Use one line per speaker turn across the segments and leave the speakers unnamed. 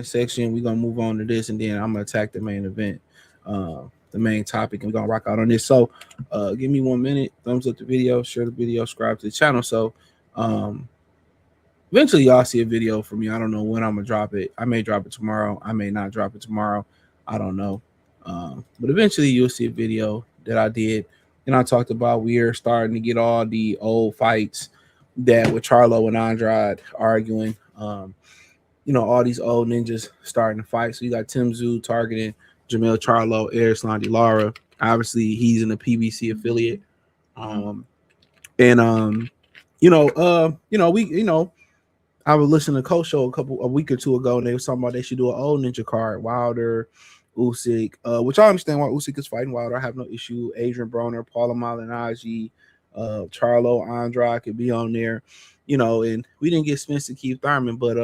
Section, we're gonna move on to this, and then I'm gonna attack the main event, the main topic, and we're gonna rock out on this. So give me 1 minute, thumbs up the video, share the video, subscribe to the channel. So um eventually y'all see a video from me. I don't know when I'm gonna drop it. I may drop it tomorrow, I may not drop it tomorrow, I don't know. But eventually you'll see a video that I did, and I talked about we're starting to get all the old fights that with Charlo and Andrade arguing. All these old ninjas starting to fight. So you got Tszyu targeting Jermell Charlo, Erislandy Lara. Obviously, he's in the PBC affiliate. I was listening to Coach Show a week or two ago, and they were talking about they should do an old ninja card, Wilder, Usyk, which I understand why Usyk is fighting Wilder. I have no issue. Adrian Broner, Paula Malignaggi, Charlo, Andrade could be on there, and we didn't get Spence to Keith Thurman, but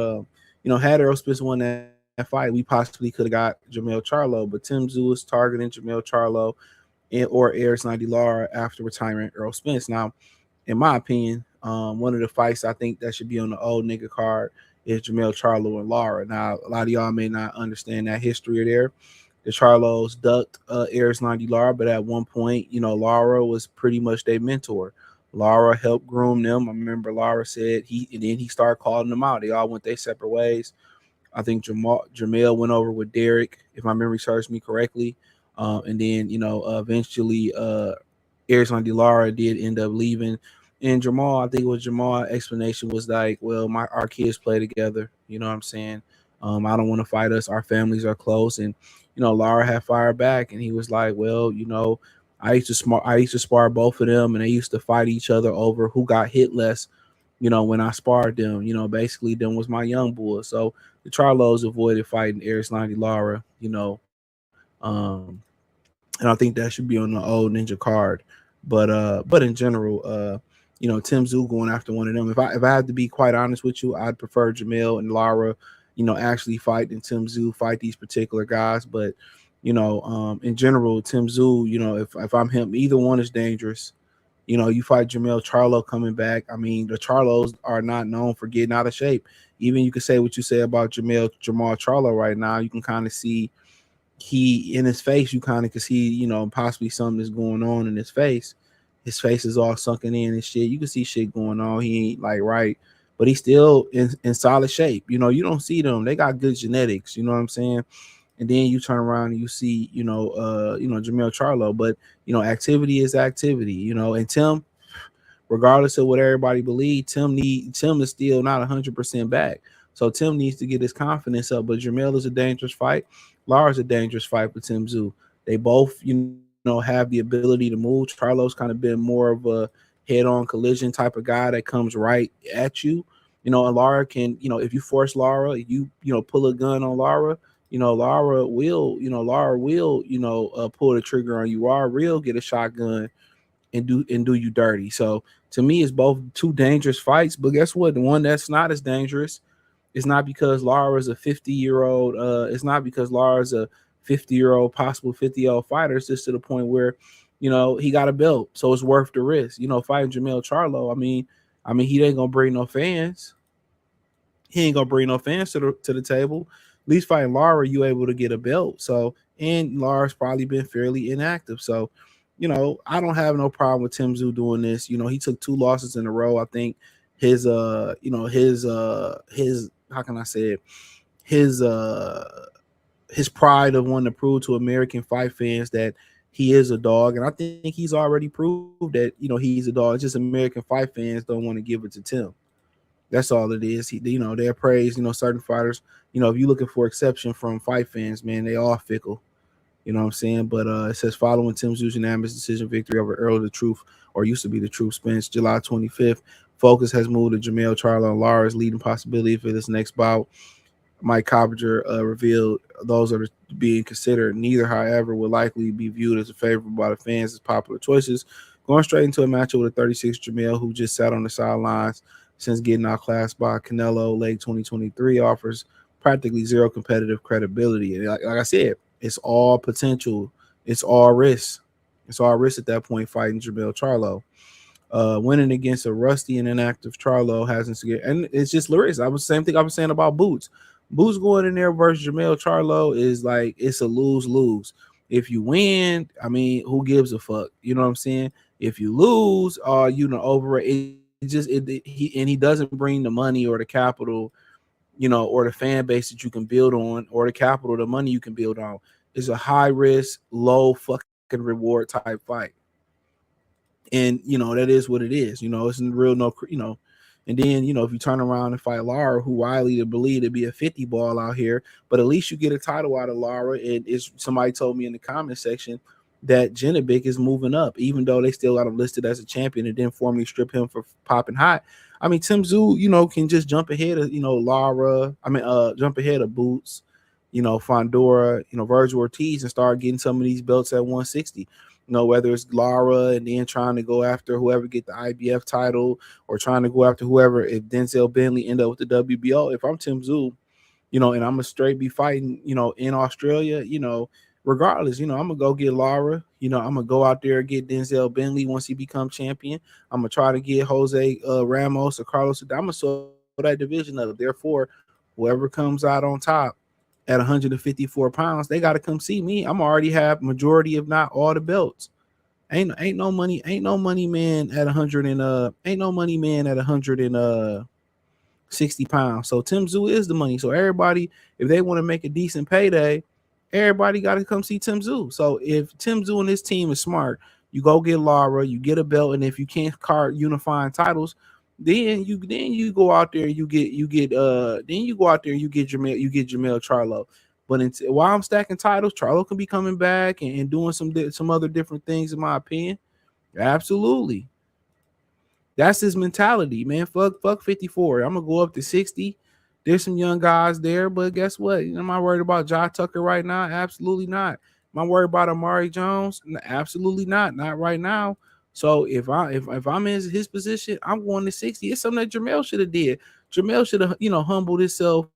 had Errol Spence won that fight, we possibly could have got Jermell Charlo, but Tszyu is targeting Jermell Charlo or Erislandy Lara after retiring Errol Spence. Now, in my opinion, one of the fights I think that should be on the old nigga card is Jermell Charlo and Lara. Now, a lot of y'all may not understand that history there. The Charlos ducked Erislandy Lara, but at one point, Lara was pretty much their mentor. Lara helped groom them. I remember Lara said and then he started calling them out. They all went their separate ways. I think Jermell went over with Derek, if my memory serves me correctly. And then, eventually Erislandy Lara did end up leaving. And Jermell, I think it was Jermell's explanation was like, well, our kids play together. You know what I'm saying? I don't want to fight us. Our families are close. And, Lara had fired back, and he was like, well, I used to spar both of them, and they used to fight each other over who got hit less, when I sparred them. Basically them was my young boys. So the Charlos avoided fighting Erislandy Lara, and I think that should be on the old ninja card. But in general, Tszyu going after one of them. If I had to be quite honest with you, I'd prefer Jermell and Lara, actually fight than Tszyu fight these particular guys. But in general, Tszyu, if I'm him, either one is dangerous. You fight Jermell Charlo coming back. I mean, the Charlos are not known for getting out of shape. Even you could say what you say about Jermell Charlo right now. You can kind of see he in his face. You kind of can see, possibly something is going on in his face. His face is all sunken in and shit. You can see shit going on. He ain't like right, but he's still in solid shape. You don't see them. They got good genetics. You know what I'm saying? And then you turn around and you see, Jermell Charlo. But activity is activity. And Tim, regardless of what everybody believes, Tim is still not 100% back. So Tim needs to get his confidence up. But Jermell is a dangerous fight. Lara's a dangerous fight for Tszyu. They both, have the ability to move. Charlo's kind of been more of a head-on collision type of guy that comes right at you. And Lara can, if you force Lara, you pull a gun on Lara, Lara will, pull the trigger on you. Lara will get a shotgun and do you dirty. So to me, it's both two dangerous fights. But guess what? The one that's not as dangerous is not because Lara is a 50-year-old. It's not because Lara's a 50-year-old, possible 50-year-old fighter. It's just to the point where, he got a belt, so it's worth the risk. Fighting Jermell Charlo. I mean, he ain't gonna bring no fans. He ain't gonna bring no fans to the table. At least fighting Lara, you able to get a belt. So, and Lara's probably been fairly inactive. So, I don't have no problem with Tszyu doing this. He took 2 losses in a row. I think his how can I say it? His pride of wanting to prove to American fight fans that he is a dog. And I think he's already proved that, he's a dog. It's just American fight fans don't want to give it to Tim. That's all it is. They're praised, certain fighters, if you're looking for exception from fight fans, man, they all fickle. You know what I'm saying? But it says following Tszyu's unanimous decision victory over Errol the Truth, or used to be the Truth, Spence, July 25th. Focus has moved to Jermell Charlo and Lara's leading possibility for this next bout. Mike Coppinger revealed those are being considered. Neither, however, will likely be viewed as a favorable by the fans as popular choices. Going straight into a matchup with a 36 Jermell, who just sat on the sidelines since getting outclassed by Canelo late 2023, offers practically zero competitive credibility. And like I said, it's all potential. It's all risk. So I risked at that point fighting Jermell Charlo. Winning against a rusty and inactive Charlo hasn't scared, and it's just lyrics. I was same thing I was saying about Boots. Boots going in there versus Jermell Charlo is like it's a lose-lose. If you win, I mean, who gives a fuck? You know what I'm saying? If you lose, you know, over he doesn't bring the money or the capital, you know, or the fan base that you can build on, or the capital, the money you can build on. It's a high risk, low fucking reward type fight. And you know that is what it is. You know, it's real no, you know. And then you know if you turn around and fight Lara, who widely to believe to be a 50 ball out here, but at least you get a title out of Lara. And it's somebody told me in the comment section that Genovic is moving up, even though they still got him listed as a champion and didn't formally strip him for popping hot. I mean, Tszyu, you know, can just jump ahead of Lara. I mean, jump ahead of Boots, Fondora, Virgil Ortiz, and start getting some of these belts at 160. Whether it's Lara and then trying to go after whoever get the IBF title, or trying to go after whoever, if Denzel Bentley end up with the WBO. If I'm Tszyu, and I'm gonna straight be fighting, in Australia, regardless, I'm gonna go get Lara, I'm gonna go out there and get Denzel Bentley once he becomes champion. I'm gonna try to get Jose Ramos or Carlos. I'm gonna show that division up. Therefore, whoever comes out on top at 154 pounds, they got to come see me. I'm already have majority, if not all, the belts. Ain't no money man at 100 and ain't no money man at 160 pounds. So Tszyu is the money. So everybody, if they want to make a decent payday, everybody got to come see Tszyu. So if Tszyu and his team is smart, you go get Lara, you get a belt, and if you can't card unifying titles, then you go out there, you get Jermell Charlo. But while I'm stacking titles, Charlo can be coming back and doing some other different things, in my opinion. Absolutely. That's his mentality, man. Fuck 54. I'm gonna go up to 60. There's some young guys there, but guess what? Am I worried about Jai Tucker right now? Absolutely not. Am I worried about Amari Jones? Absolutely not. Not right now. So if I'm in his position, I'm going to 60. It's something that Jermell should have did. Jermell should have, humbled himself.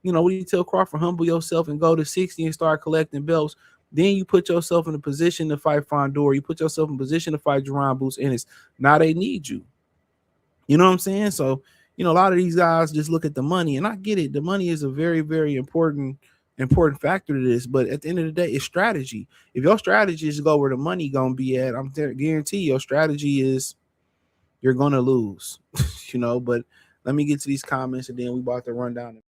What do you tell Crawford? Humble yourself and go to 60 and start collecting belts. Then you put yourself in a position to fight Fondor. You put yourself in a position to fight Jerron Boots Ennis. Now they need you. You know what I'm saying? So, a lot of these guys just look at the money, and I get it. The money is a very, very important factor to this. But at the end of the day, it's strategy. If your strategy is to go where the money gonna be at, I'm guarantee your strategy is you're gonna lose. But let me get to these comments, and then we about to run down.